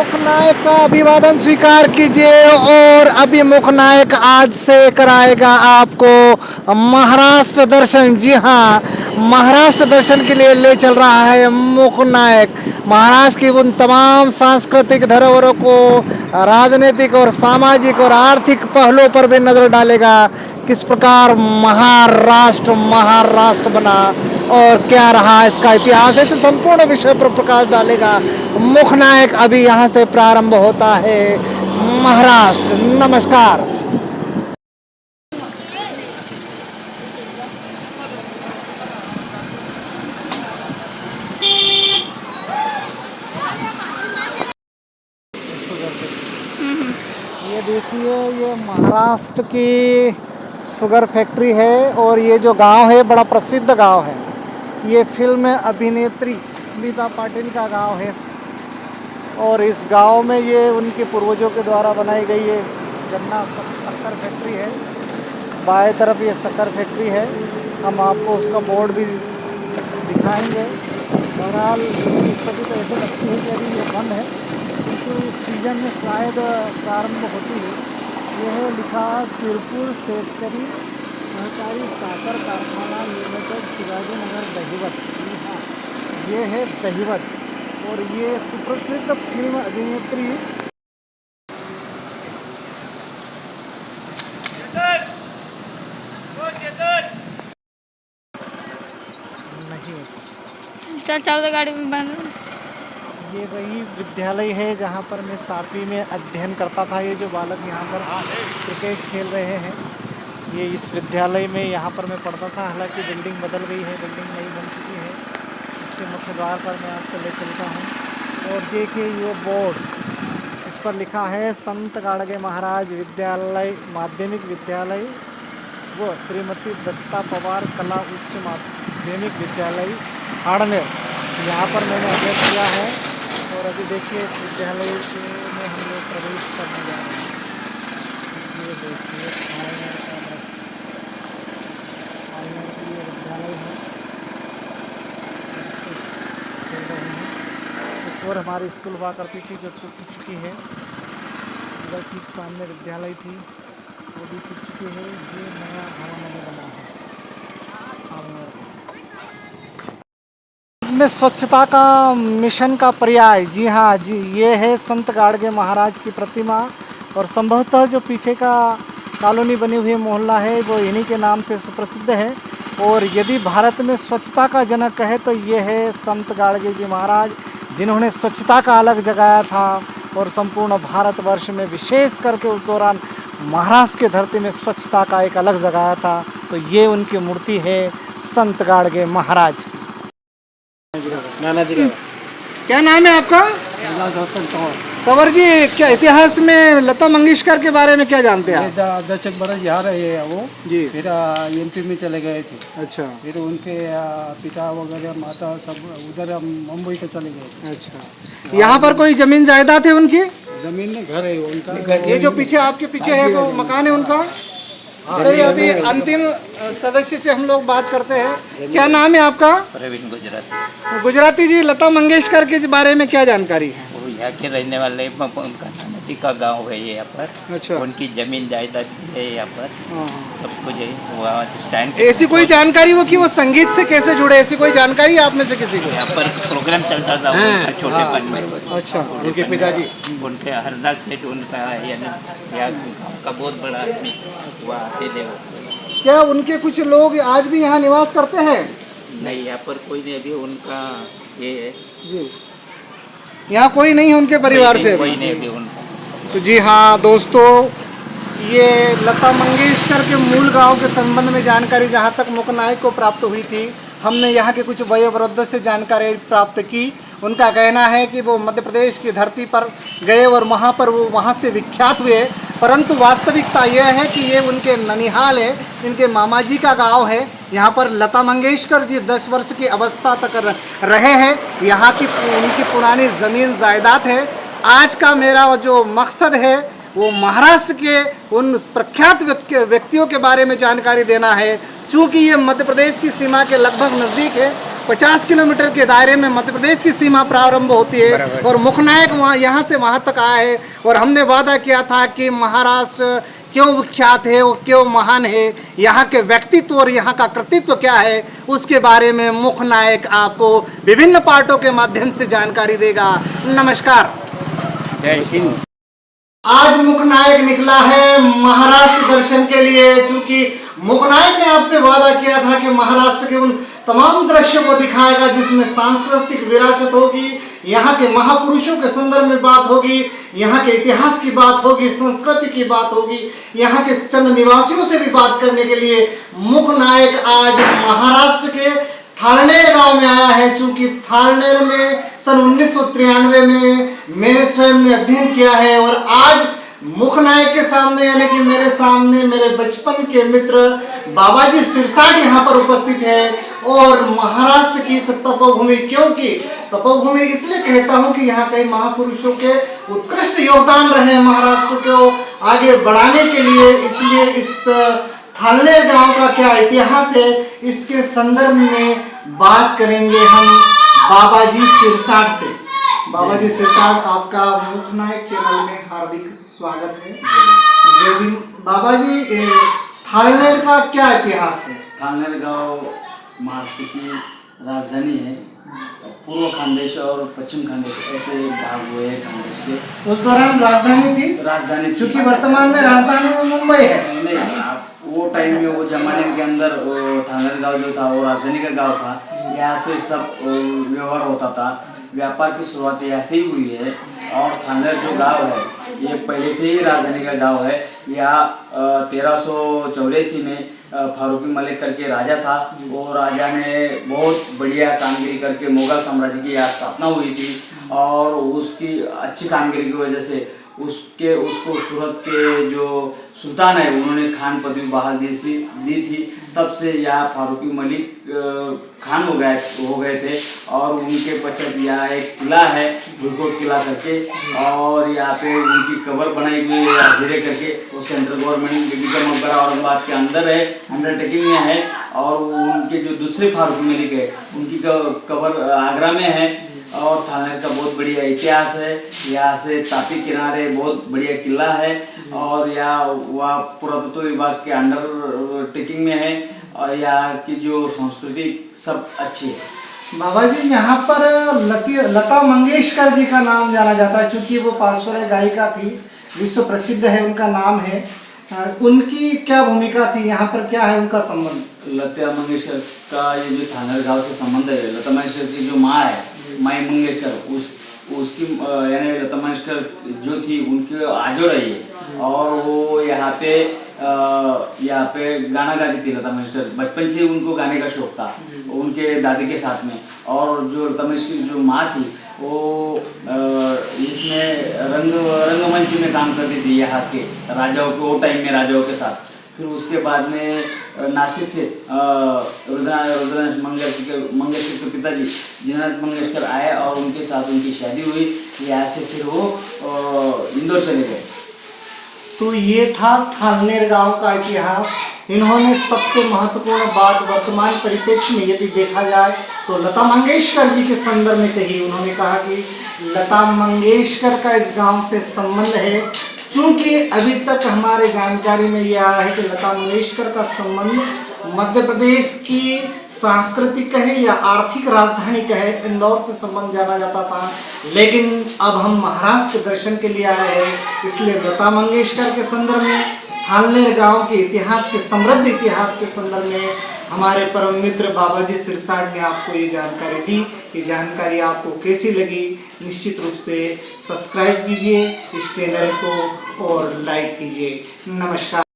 मुखनायक का अभिवादन स्वीकार कीजिए। और अभी मुखनायक आज से कराएगा आपको महाराष्ट्र दर्शन। जी हाँ, महाराष्ट्र दर्शन के लिए ले चल रहा है मुखनायक। महाराष्ट्र की उन तमाम सांस्कृतिक धरोहरों को राजनीतिक और सामाजिक और आर्थिक पहलुओं पर भी नजर डालेगा। किस प्रकार महाराष्ट्र महाराष्ट्र बना और क्या रहा इसका इतिहास, ऐसे संपूर्ण विषय पर प्रकाश डालेगा मुखनायक। अभी यहाँ से प्रारंभ होता है महाराष्ट्र। नमस्कार। ये देखिए, ये महाराष्ट्र की शुगर फैक्ट्री है और ये जो गांव है बड़ा प्रसिद्ध गांव है। ये फिल्म अभिनेत्री स्मिता पाटिल का गांव है और इस गांव में ये उनके पूर्वजों के द्वारा बनाई गई ये गन्ना शक्कर फैक्ट्री है। बाएं तरफ ये शक्कर फैक्ट्री है, हम आपको उसका बोर्ड भी दिखाएंगे। बहरहाल इसकी स्थिति तो ऐसे लगती है कि अभी ये बंद है, किंतु इस सीजन में शायद प्रारंभ होती है। यह है लिखा सिरपुर शेतकरी सहकारी साकर कारखाना लिमिटेड, शिवाजीनगर, दहिवद। हाँ, ये है दहिवद और ये सुप्रसिद्ध फिल्म अभिनेत्री नहीं। चल चल तो गाड़ी में बन। ये वही विद्यालय है जहाँ पर मैं 7वीं में अध्ययन करता था। ये जो बालक यहाँ पर क्रिकेट खेल रहे हैं, ये इस विद्यालय में यहाँ पर मैं पढ़ता था। हालांकि बिल्डिंग बदल गई है, बिल्डिंग नई बन चुकी है। इसके मुख्य द्वार पर मैं आपको ले चलता हूँ और देखिए ये बोर्ड, इस पर लिखा है संत गाड़गे महाराज विद्यालय माध्यमिक विद्यालय व श्रीमती दत्ता पवार कला उच्च माध्यमिक विद्यालय हाड़मेर। यहाँ पर मैंने अध्ययन किया है और अभी देखिए इस विद्यालय में हम लोग प्रवेश करने जा रहे हैं। ये देखिए हाड़मेर की ये विद्यालय है। खेल रहे हैं। इस ओर हमारी स्कूल हुआ करती थी जो टूट चुकी है। इधर ठीक सामने विद्यालय थी, वो भी टूट चुकी है। ये नया भवन अभी बना है हाड़मेर में स्वच्छता का मिशन का पर्याय। जी हाँ जी, ये है संत गाड़गे महाराज की प्रतिमा और संभवतः जो पीछे का कॉलोनी बनी हुई मोहल्ला है वो इन्हीं के नाम से सुप्रसिद्ध है। और यदि भारत में स्वच्छता का जनक है तो ये है संत गाड़गे जी महाराज, जिन्होंने स्वच्छता का अलग जगाया था और संपूर्ण भारतवर्ष में विशेष करके उस दौरान महाराष्ट्र की धरती में स्वच्छता का एक अलग जगाया था। तो ये उनकी मूर्ति है संत गाड़गे महाराज। क्या नाम है आपका? कंवर जी, क्या इतिहास में लता मंगेशकर के बारे में क्या जानते हैं आप? 10 बरस यहाँ रहे हैं वो जी। फिर एमपी में चले गए थे। अच्छा। फिर उनके पिता वगैरह माता सब उधर मुंबई को चले गए। अच्छा। यहाँ पर कोई जमीन जायदाद है उनकी? जमीन में घर है उनका। ये जो पीछे आपके पीछे है वो मकान है उनका? चलिए अभी अंतिम सदस्य से हम लोग बात करते हैं। क्या नाम है आपका? प्रवीण गुजराती। गुजराती जी, लता मंगेशकर के बारे में क्या जानकारी है? वो यहाँ के रहने वाले, उनका नानाजी का गांव है यहाँ पर। अच्छा। उनकी जमीन जायदाद है यहाँ पर, सब कुछ है। वहाँ स्टैंड ऐसी कोई जानकारी हो कि वो संगीत से कैसे जुड़े, ऐसी कोई जानकारी है आप में से किसी को? यहाँ पर प्रोग्राम चलता था उनका छोटेपन में। अच्छा। उनके पिताजी? उनके हरदास सेठ उनका यानी यहाँ गाँव का बहुत बड़ा आदमी, वहाँ आते थे वो। क्या उनके कुछ लोग आज भी यहाँ निवास करते हैं? नहीं, यहाँ पर कोई नहीं। अभी उनका ये है जी, यहाँ कोई नहीं है उनके परिवार से? कोई नहीं अभी उनका। तो जी हाँ दोस्तों, ये लता मंगेशकर के मूल गांव के संबंध में जानकारी जहाँ तक मुखनायक को प्राप्त हुई थी, हमने यहाँ के कुछ वयोवृद्धों से जानकारी प्राप्त की। उनका कहना है कि वो मध्य प्रदेश की धरती पर गए और वहाँ पर वो वहाँ से विख्यात हुए, परंतु वास्तविकता यह है कि ये उनके ननिहाल है, इनके मामा जी का गांव है। यहाँ पर लता मंगेशकर जी 10 वर्ष की अवस्था तक रहे हैं। यहाँ की उनकी पुरानी ज़मीन जायदाद है। आज का मेरा जो मकसद है वो महाराष्ट्र के उन प्रख्यात व्यक्तियों के बारे में जानकारी देना है। चूँकि ये मध्य प्रदेश की सीमा के लगभग नज़दीक है 50 किलोमीटर के दायरे में मध्य प्रदेश की सीमा प्रारंभ होती है और मुखनायक वहाँ यहाँ से वहाँ तक आया है। और हमने वादा किया था कि महाराष्ट्र क्यों विख्यात है और क्यों महान है, यहाँ के व्यक्तित्व और यहाँ का कृतित्व क्या है, उसके बारे में मुखनायक आपको विभिन्न पार्टों के माध्यम से जानकारी देगा। नमस्कार। जय हिंद। आज मुखनायक निकला है महाराष्ट्र दर्शन के लिए, क्योंकि मुखनायक ने आपसे वादा किया था कि महाराष्ट्र के उन तमाम दृश्यों को दिखाएगा जिसमें सांस्कृतिक विरासत होगी, यहाँ के महापुरुषों के संदर्भ में बात होगी, यहाँ के इतिहास की बात होगी, संस्कृति की बात होगी, यहाँ के चंद निवासियों से भी बात करने के लिए मुखनायक आज महाराष्ट्र के थारनेर गांव में आया है। चूंकि थारनेर में सन 1993 में मैंने स्वयं ने अध्ययन किया है और आज मुखनायक के सामने यानी कि मेरे सामने मेरे बचपन के मित्र बाबाजी सिरसाट यहाँ पर उपस्थित है। और महाराष्ट्र की तपोभूमि, क्योंकि तपोभूमि इसलिए कहता हूँ कि यहाँ कई महापुरुषों के उत्कृष्ट योगदान रहे महाराष्ट्र को आगे बढ़ाने के लिए, इसलिए इस थारनेर गांव का क्या इतिहास है इसके संदर्भ में बात करेंगे हम बाबाजी सिरसाट से। बाबाजी सिरसाट, आपका मुखनायक चैनल में हार्दिक स्वागत है। बाबाजी, थारनेर का क्या इतिहास है? थारनेर गांव महाराष्ट्र की राजधानी है। पूर्व खानदेश और पश्चिम खानदेश ऐसे भाग हुए हैं खानदेश के। उस दौरान राजधानी थी? राजधानी, क्योंकि वर्तमान में राजधानी मुंबई है। नहीं, वो टाइम में वो जमाने के अंदर थारनेर गांव जो था वो राजधानी का गांव था। यहाँ से सब व्यवहार होता था, व्यापार की शुरुआत यहाँ से ही हुई है। और थारनेर जो गांव है ये पहले से ही राजधानी का गांव है। यहाँ 1384 में फारूकी मलिक करके राजा था। वो राजा ने बहुत बढ़िया कामगिरी करके मुगल साम्राज्य की यहाँ स्थापना हुई थी और उसकी अच्छी कामगिरी की वजह से उसको सूरत के जो सुल्तान है उन्होंने खान पदवी बहाल दी थी। तब से यहाँ फारूकी मलिक खान हो गए थे। और उनके पश्चात यहाँ एक किला है भुईकोट किला करके, और यहाँ पे उनकी कब्र बनाई हुई है अजीरे करके। वो सेंट्रल गवर्नमेंट का मकबरा औरंगाबाद के अंदर है, अंडरटेकिंग में है। और उनके जो दूसरे फारूकी मलिक है उनकी कब्र आगरा में है। और थारनेर का बहुत बढ़िया इतिहास है। यहाँ से तापी किनारे बहुत बढ़िया किला है और यहाँ वह पुरातत्व विभाग के अंडर टेकिंग में है। और यहाँ की जो संस्कृति सब अच्छी है। बाबा जी, यहाँ पर लता मंगेशकर जी का नाम जाना जाता है, क्योंकि वो पार्श्व गायिका थी, विश्व प्रसिद्ध है, उनका नाम है। उनकी क्या भूमिका थी यहाँ पर, क्या है उनका संबंध? लता मंगेशकर का ये जो थारनेर गांव से संबंध है, लता मंगेशकर की जो माँ है माई मंगेशकर, उसकी यानी लता मंगेशकर जो थी उनके आजोड़ है ये। और वो यहाँ पे गाना गाती थी लता मंगेशकर। बचपन से उनको गाने का शौक था उनके दादी के साथ में। और जो लता मंगेशकर की जो माँ थी वो इसमें रंगमंच में काम करती थी यहाँ के राजाओं के, वो टाइम में राजाओं के साथ। फिर उसके बाद में नासिक से रुद्रनाथ मंगेशकर के पिताजी दीनानाथ मंगेशकर आए और उनके साथ उनकी शादी हुई। यहाँ से फिर वो इंदौर चले गए। तो ये था थारनेर गांव का इतिहास। इन्होंने सबसे महत्वपूर्ण बात वर्तमान परिप्रेक्ष्य में यदि देखा जाए तो लता मंगेशकर जी के संदर्भ में कही। उन्होंने कहा कि लता मंगेशकर का इस गांव से संबंध है, चूँकि अभी तक हमारे जानकारी में यह आया है कि लता मंगेशकर का संबंध मध्य प्रदेश की सांस्कृतिक कहे या आर्थिक राजधानी कहे इंदौर से संबंध जाना जाता था। लेकिन अब हम महाराष्ट्र दर्शन के लिए आए हैं, इसलिए लता मंगेशकर के संदर्भ में, थारनेर गांव के इतिहास के समृद्ध इतिहास के संदर्भ में हमारे परम मित्र बाबाजी सिरसाट ने आपको ये जानकारी दी। ये जानकारी आपको कैसी लगी, निश्चित रूप से सब्सक्राइब कीजिए इस चैनल को और लाइक कीजिए। नमस्कार।